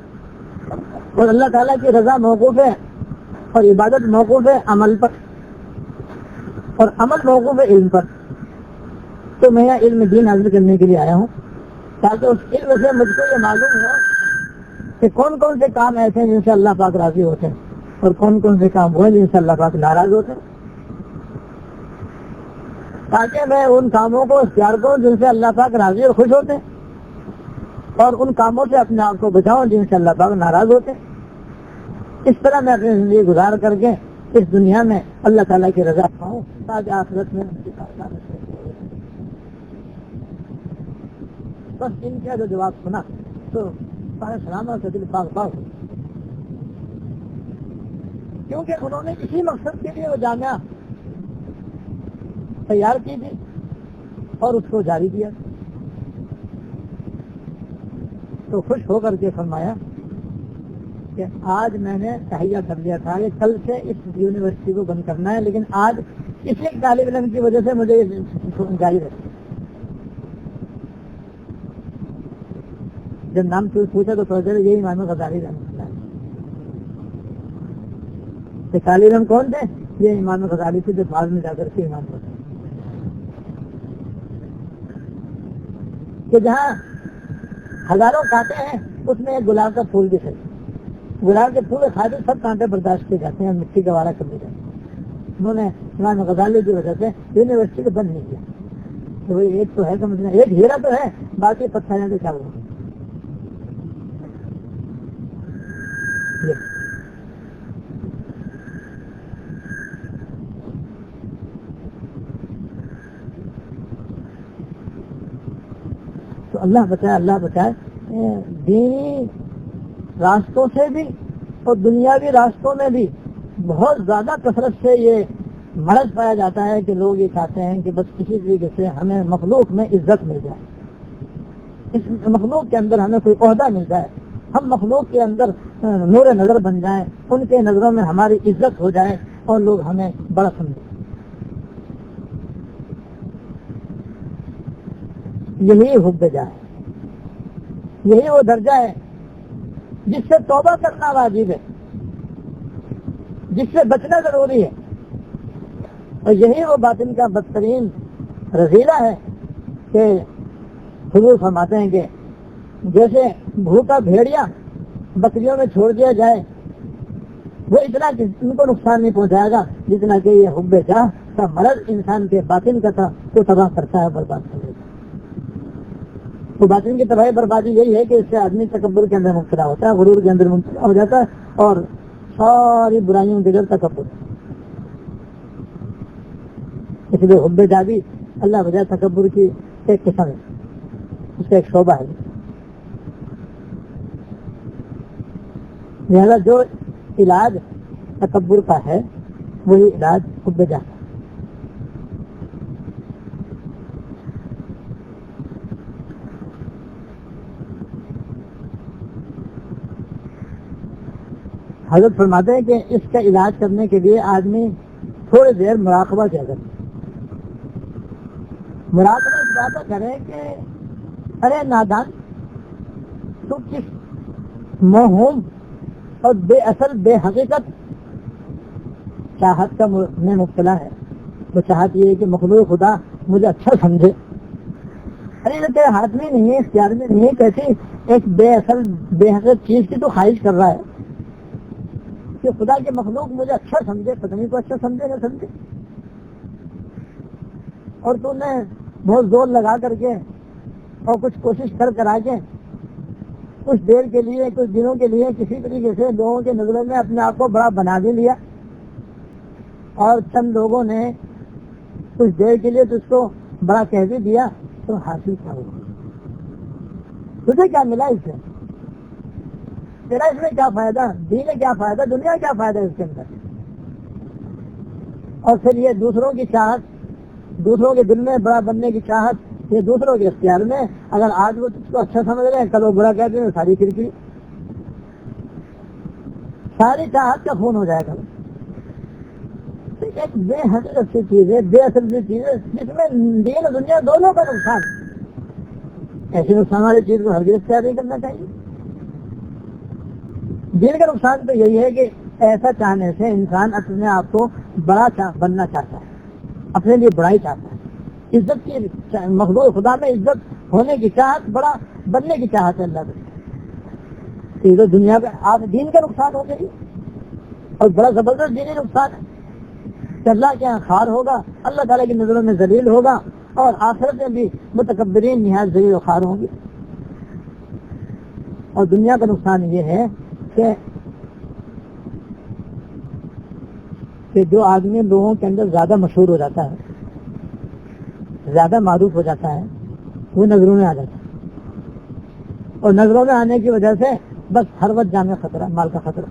اور اللہ تعالیٰ کی رضا موقوف ہے اور عبادت موقوف ہے عمل پر اور عمل موقوف ہے علم پر. تو میں یہاں علم دین حاصل کرنے کے لیے آیا ہوں تاکہ اس علم سے مجھ کو یہ معلوم ہو کہ کون کون سے کام ایسے ہیں جن سے اللہ پاک راضی ہوتے ہیں اور کون کون سے کام وہ ہیں جن سے اللہ پاک ناراض ہوتے ہیں. تاکہ میں ان کاموں کو اختیار کروں جن سے اللہ پاک راضی اور خوش ہوتے ہیں، اور ان کاموں سے اپنے آپ کو بچاؤں جن سے اللہ پاک ناراض ہوتے ہیں۔ اس طرح میں اپنی زندگی گزار کر کے اس دنیا میں اللہ تعالیٰ کی رضا پاؤں تاکہ آخرت میں ان کی کامیابی ہو۔ بس ان کا جو جواب سنا تو سارے سلامت سے دل پاک پاک، کیونکہ انہوں نے اسی مقصد کے لیے وہ جامعہ تیار کی تھی اور اس کو جاری کیا، تو خوش ہو کر کے فرمایا کہ آج میں نے تہیہ کر لیا تھا کہ کل سے اس یونیورسٹی کو بند کرنا ہے، لیکن آج کسی طالب علم کی وجہ سے مجھے جاری رکھنا۔ جب نام پوچھا تو سوچا یہی امام غزالی رحمۃ اللہ، طالب علم کون تھے؟ یہ امام غزالی تھے جو بعد میں جا کر کے امام غزالی، کہ جہاں ہزاروں کانٹے ہیں اس میں ایک گلاب کا پھول بھی صحیح، گلاب کے پھول کھاتے سب کانٹے برداشت کیے جاتے ہیں، مٹی کا وارہ کر دی جاتی ہے۔ انہوں نے امام غزالی کی وجہ سے یونیورسٹی کو بند نہیں کیا، تو وہی ایک تو ہے سمجھنا، ایک ہیرا تو ہے، باقی پتھر تو کیا ہوا۔ تو اللہ بچائے دینی راستوں سے بھی اور دنیاوی راستوں میں بھی بہت زیادہ کثرت سے یہ مرض پایا جاتا ہے کہ لوگ یہ چاہتے ہیں کہ بس کسی طریقے سے ہمیں مخلوق میں عزت مل جائے، اس مخلوق کے اندر ہمیں کوئی عہدہ مل جائے، ہم مخلوق کے اندر نور نظر بن جائیں، ان کے نظروں میں ہماری عزت ہو جائے اور لوگ ہمیں بڑا سمجھیں۔ یہی حب جائے، یہی وہ درجہ ہے جس سے توبہ کرنا واجب ہے، جس سے بچنا ضروری ہے، اور یہی وہ باطن کا بدترین رذیلہ ہے کہ حضور فرماتے ہیں کہ جیسے بھوکا بھیڑیا بکریوں میں چھوڑ دیا جائے، وہ اتنا ان کو نقصان نہیں پہنچائے گا جتنا کہ یہ حب جاہ کا مرض انسان کے باطن کا تھا تو تباہ کرتا ہے، برباد کر دیتا ہے۔ تو باطن کی تباہی بربادی یہی ہے کہ اس سے آدمی تکبر کے اندر مبتلا ہوتا ہے، غرور کے اندر مبتلا ہو جاتا ہے اور ساری برائیوں کے اندر تکبر۔ اس لیے حب جاہ بھی اللہ بجائے تکبر کی ایک قسم ہے، اس کا ایک شعبہ ہے۔ لہذا جو علاج تکبر کا ہے وہی علاج حب جاہ کا۔ حضرت فرماتے ہیں کہ اس کا علاج کرنے کے لیے آدمی تھوڑی دیر مراقبہ کیا کرے، مراقبہ اس بات کا کرے کہ ارے نادان تو کس موہوم اور بے اصل بے حقیقت چاہت کا میں مبتلا ہے۔ وہ چاہت یہ ہے کہ مخلوق خدا مجھے اچھا سمجھے، ارے یہ تیرے ہاتھ میں نہیں ہے، اختیار میں نہیں ہے، کیسی ایک بے اصل بے حقیقت چیز کی تو خواہش کر رہا ہے کہ خدا کے مخلوق مجھے اچھا سمجھے، پتہ نہیں کو اچھا سمجھے نہ سمجھے، اور تو نے بہت زور لگا کر کے اور کچھ کوشش کر کے کچھ دیر کے لیے کچھ دنوں کے لیے کسی طریقے سے لوگوں کے نظروں میں اپنے آپ کو بڑا بنا بھی لیا، اور چند لوگوں نے کچھ دیر کے لیے تجھ کو بڑا کہہ بھی دیا، تو حاصل کیا ہوا؟ تجھے کیا ملا اس سے؟ تیرا اس میں کیا فائدہ؟ دین میں کیا فائدہ؟ دنیا کیا فائدہ اس کے اندر؟ اور پھر یہ دوسروں کی چاہت، دوسروں کے دل میں بڑا بننے کی چاہت، یہ دوسروں کے اختیار میں، اگر آج وہ تجھ کو اچھا سمجھ رہے ہیں کل وہ برا کہتے ہیں، ساری کھڑکی ساری چاہت کا خون ہو جائے گا۔ ایک بے حقیقت سی چیز ہے، بے اصل سی چیز ہے جس میں دین اور دنیا دونوں کا نقصان، ایسی نقصان والی چیز کو ہرگز اختیار نہیں کرنا چاہیے۔ دین کا نقصان تو یہی ہے کہ ایسا چاہنے سے انسان اپنے آپ کو بڑا بننا چاہتا ہے، اپنے لیے بڑائی چاہتا ہے، عزت کی مخلوق خدا میں عزت ہونے کی چاہت، بڑا بننے کی چاہت ہے اللہ کی، تو دنیا میں آپ دین کا نقصان ہو گئی اور بڑا زبردست دینی نقصان ہے۔ کہ اللہ کے یہاں خوار ہوگا، اللہ تعالیٰ کی نظروں میں ذلیل ہوگا، اور آخرت میں بھی متکبرین نہایت ذلیل و خوار ہوں گے۔ اور دنیا کا نقصان یہ ہے کہ جو آدمی لوگوں کے اندر زیادہ مشہور ہو جاتا ہے، زیادہ معروف ہو جاتا ہے، وہ نظروں میں آ جاتا ہے، اور نظروں میں آنے کی وجہ سے بس ہر وقت جان میں خطرہ، مال کا خطرہ۔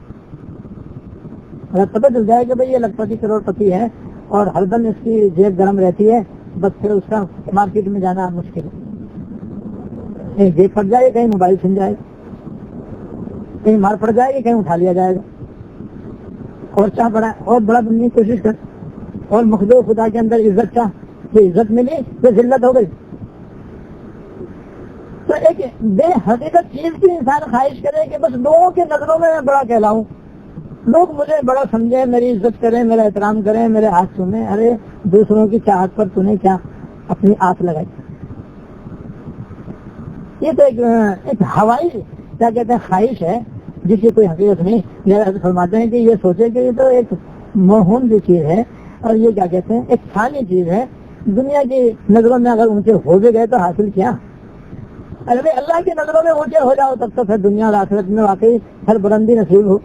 اگر پتہ چل جائے کہ بھئی یہ لکھ پتی کروڑ پتی ہے اور ہر دم اس کی جیب گرم رہتی ہے، بس پھر اس کا مارکیٹ میں جانا مشکل ہے۔ کہیں جیب پھٹ جائے گی، کہیں موبائل چھن جائے گا، کہیں مار پڑ جائے گی، کہیں اٹھا لیا جائے گا، اور چاہ بڑا اور بڑا بننے کی کوشش کر، اور مخلوق خدا کے اندر عزت چاہ، کہ عزت ملی تو ذلت ہو گئی۔ تو ایک بے حقیقت چیز کی انسان خواہش کرے کہ بس لوگوں کی نظروں میں بڑا کہلاؤں، لوگ مجھے بڑا سمجھیں، میری عزت کریں، میرا احترام کریں، میرے ہاتھ سنیں۔ ارے دوسروں کی چاہت پر تُو نے کیا اپنی آس لگائی؟ یہ تو ایک ہوائی کیا کہتے ہیں خواہش ہے جس کی کوئی حقیقت نہیں۔ یہ فرماتے ہیں کہ یہ سوچے کہ یہ تو ایک موہوم سی چیز ہے، اور یہ کیا کہتے ہیں ایک فانی چیز ہے، دنیا کی نظروں میں اگر اونچے ہو بھی گئے تو حاصل کیا؟ اگر اللہ کی نظروں میں اونچے ہو جاؤ تب تو پھر دنیا اور آخرت میں واقعی ہر بلندی نصیب ہو،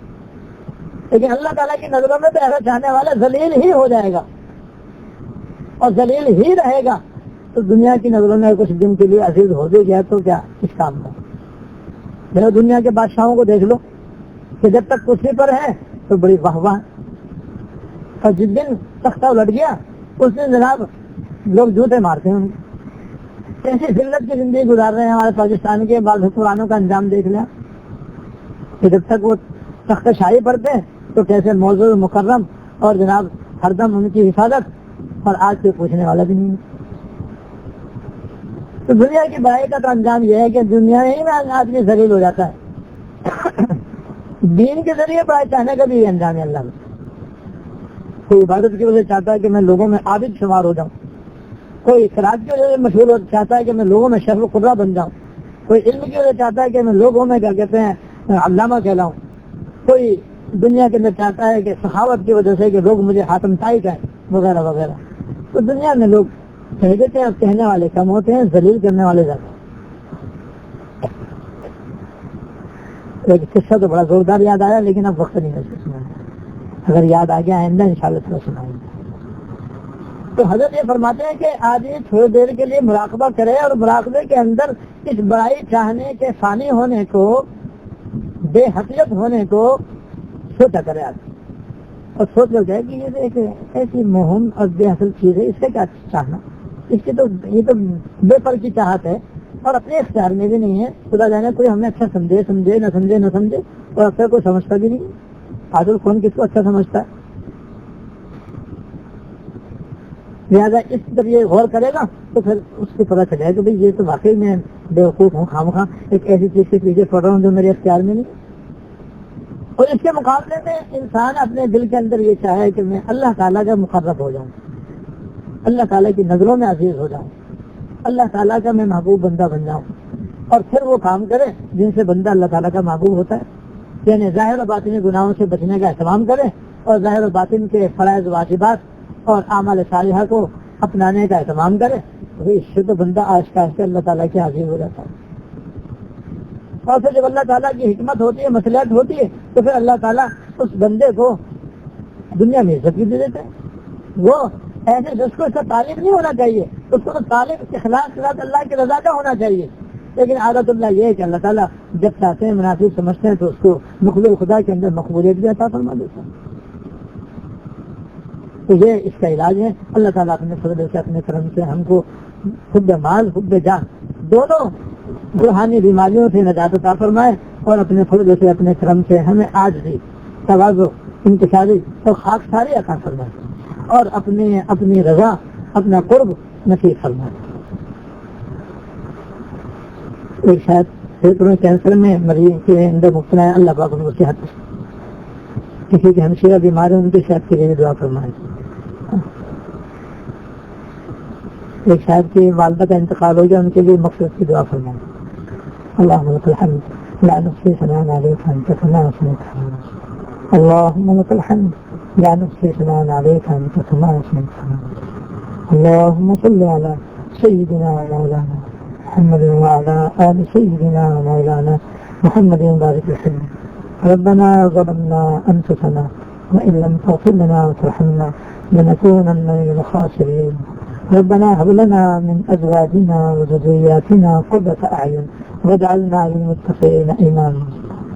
لیکن اللہ تعالیٰ کی نظروں میں تو ایسا چاہنے والا ذلیل ہی ہو جائے گا اور ذلیل ہی رہے گا۔ تو دنیا کی نظروں میں کچھ دن کے لیے عزیز ہو بھی گیا تو کیا اس کام کا؟ میرے دنیا کے بادشاہوں کو دیکھ لو کہ جب تک کرسی پر ہے تو بڑی واہ واہ، اور جس دن تختہ الٹ گیا اس دن جناب لوگ جوتے مارتے ہیں۔ ایسی ذلت کی زندگی گزار رہے ہیں ہمارے پاکستان کے بعض حکمرانوں کا انجام دیکھ لیا کہ جب تک وہ تخت شاہی پڑھتے ہیں تو کیسے معزز مکرم اور جناب ہر دم ان کی حفاظت، اور آج سے پوچھنے والا بھی نہیں۔ تو دنیا کی بڑائی کا تو انجام یہ ہے کہ دنیا ہی میں آدمی ذلیل ہو جاتا ہے۔ دین کے ذریعے بڑائی چاہنے کا بھی یہ انجام ہے اللہ میں۔ کوئی عبادت کی وجہ سے چاہتا ہے کہ میں لوگوں میں عابد شمار ہو جاؤں، کوئی خراج کی وجہ سے مشہور چاہتا ہے کہ میں لوگوں میں شرف قرہ بن جاؤں، کوئی علم کی وجہ سے چاہتا ہے کہ میں لوگوں میں کیا کہتے ہیں علامہ کہلاؤں، کوئی دنیا کے اندر چاہتا ہے کہ سخاوت کی وجہ سے کہ لوگ مجھے حاتم طائی کہیں وغیرہ وغیرہ۔ تو دنیا میں لوگ کہہ دیتے ہیں، اب کہنے والے کم ہوتے ہیں، ذلیل کرنے والے زیادہ۔ ایک قصہ تو بڑا زوردار یاد آیا لیکن اب وقت نہیں ہے سنانا، اگر یاد آ گیا آئندہ انشاءاللہ تھوڑا سنائیں گے۔ تو حضرت یہ فرماتے ہیں کہ آدمی تھوڑی دیر کے لیے مراقبہ کرے اور مراقبے کے اندر اس بڑائی چاہنے کے فانی ہونے کو، بے حقیقت ہونے کو سوچا کرے آدمی، اور سوچ کر جائے کہ یہ ایک ایسی مہم اور بے حاصل چیز ہے، اس سے کیا چاہنا، اس کی تو یہ تو بے پر کی چاہت ہے اور اپنے اختیار میں بھی نہیں ہے۔ خدا جانے کوئی ہمیں اچھا سمجھے نہ سمجھے، اور اکثر کوئی سمجھتا بھی نہیں۔ عادل کون کس کو اچھا سمجھتا ہے؟ لہٰذا اس جب یہ غور کرے گا تو پھر اس کو پتہ چلے کہ بھئی یہ تو واقعی میں بے وقوف ہوں، خواہ ایک ایسی چیز کے پیچھے پڑ رہا ہوں جو میرے اختیار میں نہیں۔ اور اس کے مقابلے میں انسان اپنے دل کے اندر یہ چاہے کہ میں اللہ تعالیٰ کا مقرب ہو جاؤں، اللہ تعالیٰ کی نظروں میں عزیز ہو جاؤں، اللہ تعالیٰ کا میں محبوب بندہ بن جاؤں، اور پھر وہ کام کرے جن سے بندہ اللہ تعالیٰ کا محبوب ہوتا ہے، یعنی ظاہر و باطنی گناہوں سے بچنے کا اہتمام کرے اور ظاہر و باطن کے فرائض واجبات اور اعمال صالحہ کو اپنانے کا اہتمام کرے، تو اس سے تو بندہ آہستہ آہستہ اللہ تعالیٰ کے عزیز ہو جاتا ہے۔ اور پھر جب اللہ تعالیٰ کی حکمت ہوتی ہے، مصلحت ہوتی ہے، تو پھر اللہ تعالیٰ اس بندے کو دنیا میں عزت بھی دے دیتا ہے۔ وہ ایسے جس کو اس کا طالب نہیں ہونا چاہیے، اس کو تو طالب اخلاص کے ساتھ اللہ کی رضا کا ہونا چاہیے، لیکن عادت اللہ یہ ہے کہ اللہ تعالیٰ جب چاہتے ہیں مناسب سمجھتے ہیں تو اس کو مخلوق خدا کے اندر مقبولیت بھی عطا فرما دیتا ہے۔ تو یہ اس کا علاج ہے۔ اللہ تعالیٰ اپنے فضل سے، اپنے کرم سے ہم کو حب مال حب جان دونوں روحانی بیماریوں سے نجات عطا فرمائے، اور اپنے فضل سے، اپنے کرم سے ہمیں آج بھی تواضع، انکساری اور خاکساری عطا فرمائے، اور اپنی رضا، اپنا قرب نصیب فرمائے۔ ایک شاید پھیپھڑوں کینسر میں مریض کے اندر مبتلا ہے، اللہ پاک ان کو صحت، کسی کے ہمشیرہ بیمار ہیں ان کی صحت کے لیے دعا فرمائے۔ ایک شاید کی والدہ کا انتقال ہو گیا، ان کے لیے مغفرت کی دعا فرمائے۔ اللہم لک الحمد لا نحصی ثناء علیک انت کما اثنیت علی نفسک اللهم لك الحمد لا نحصي ثناء عليك أنت كما أثنيت. اللهم صل على سيدنا ومولانا محمد وعلى آل سيدنا ومولانا محمد وبارك وسلم. ربنا ظلمنا أنفسنا وإن لم تغفر لنا وترحمنا لنكونن من الخاسرين. ربنا هب لنا من أزواجنا وذرياتنا قرة أعين واجعلنا للمتقين إماما.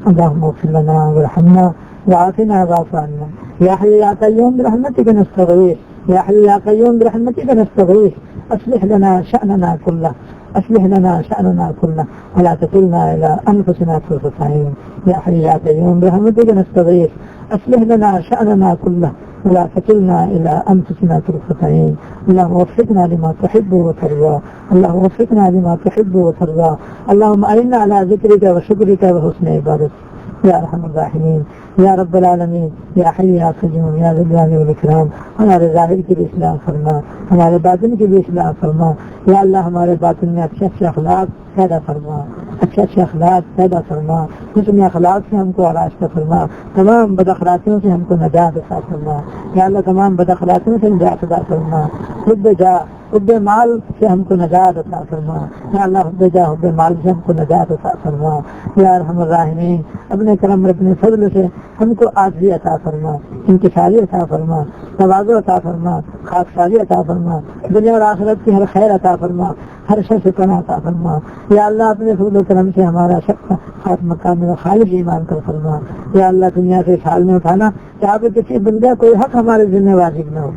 اللهم اغفر لنا وارحمنا وعافنا واعف عنا. يا حي يا قيوم برحمتك نستغيث. يا حي يا قيوم برحمتك نستغيث. أصلح لنا شأننا كله. أصلح لنا شأننا كله ولا تكلنا إلى أنفسنا طرفة عين. يا حي يا قيوم برحمتك نستغيث. أصلح لنا شأننا كله ولا تكلنا إلى أنفسنا طرفة عين. اللهم وفقنا لما تحب وترضى. اللهم وفقنا لما تحب وترضى. اللهم أعنا على ذكرك وشكرك وحسن عبادتك يا أرحم الراحمين یا رب العالمین. یا حی یا قیوم یا ذی الجلال والاکرام. ہمارے ظاہر کی بھی اصلاح فرما, ہمارے باطن کی بھی اصلاح فرما. یا اللہ ہمارے باطن میں اچھے اچھے اخلاق پیدا فرما, اچھے اچھے اخلاق پیدا فرما. حسن اخلاق سے ہم کو آراستہ فرما. تمام بد اخلاقیوں سے ہم کو نجات عطا فرما. یا اللہ تمام بد اخلاقیوں سے نجات عطا فرما. حب جا حب مال سے ہم کو نجات عطا فرما. یا اللہ حب جا حب مال سے ہم کو نجات عطا فرما. یا ارحم الراحمین اپنے کرم اپنے فضل سے ہم کو عاجزی عطا فرما, انکساری عطا فرما, تواضع عطا فرما, خاکساری عطا فرما. دنیا اور آخرت کی ہر خیر عطا فرما, ہر شر سے پناہ عطا فرما. یا اللہ اپنے فضل و کرم سے ہمارا سب خاتمہ کامل خالص ایمان کر فرما. یا اللہ دنیا سے سال میں اٹھانا جہاں پہ کسی بندے کوئی حق ہمارے ذمہ واجب نہ ہو.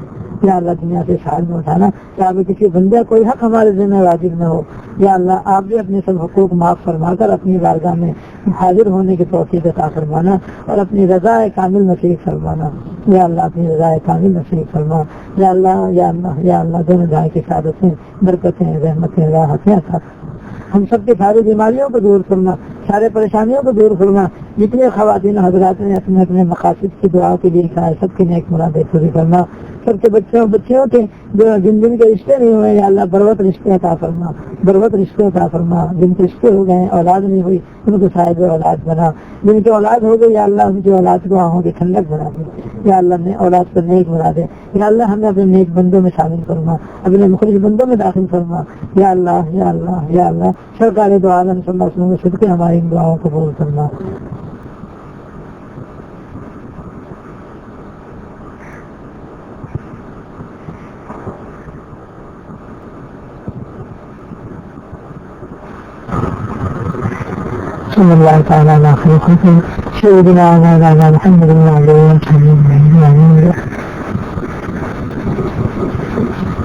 یا اللہ دنیا سے سال میں اٹھانا جہاں پہ کسی بندے کوئی حق ہمارے ذمہ واجب نہ ہو. یا اللہ آپ بھی اپنے سب حقوق معاف فرما کر اپنی بارگاہ میں حاضر ہونے کی توفیق عطا فرمانا اور اپنی رضا کامل نصیب فرمانا. یا اللہ اپنی رضا کامل نصیب فرما. یا اللہ یا اللہ یا اللہ دونوں جہاں کی سعادتیں برکتیں رحمتیں راحتیں عطا. ہم سب کی ساری بیماریوں کو دور فرما, سارے پریشانیوں کو دور فرما. جتنے خواتین حضرات نے اپنے اپنے مقاصد کی دعا کے لیے کہا ہے سب کی نیک مرادیں پوری کرنا. سب کے بچیوں کے جو جن کے رشتے نہیں ہوئے یا اللہ بروت رشتے عطا فرما, بروت رشتے عطا فرما. جن کے رشتے ہو گئے اولاد نہیں ہوئی ان کو صاحب اولاد بنا. جن کی اولاد ہو گئی یا اللہ ان کی اولاد کو آنکھوں کی ٹھنڈک بنا دے. یا اللہ نے اولاد پر نیک بنا دے. یا اللہ ہمیں اپنے نیک بندوں میں شامل فرما, اپنے مخلص بندوں میں داخل فرما. یا اللہ یا اللہ یا اللہ سرکار دو عالم صلی اللہ علیہ وسلم کے صدقے ہماری ان دعاؤں کو قبول کرنا. صلی اللہ تعالیٰ علیہ وسلم سیدنا مولانا محمد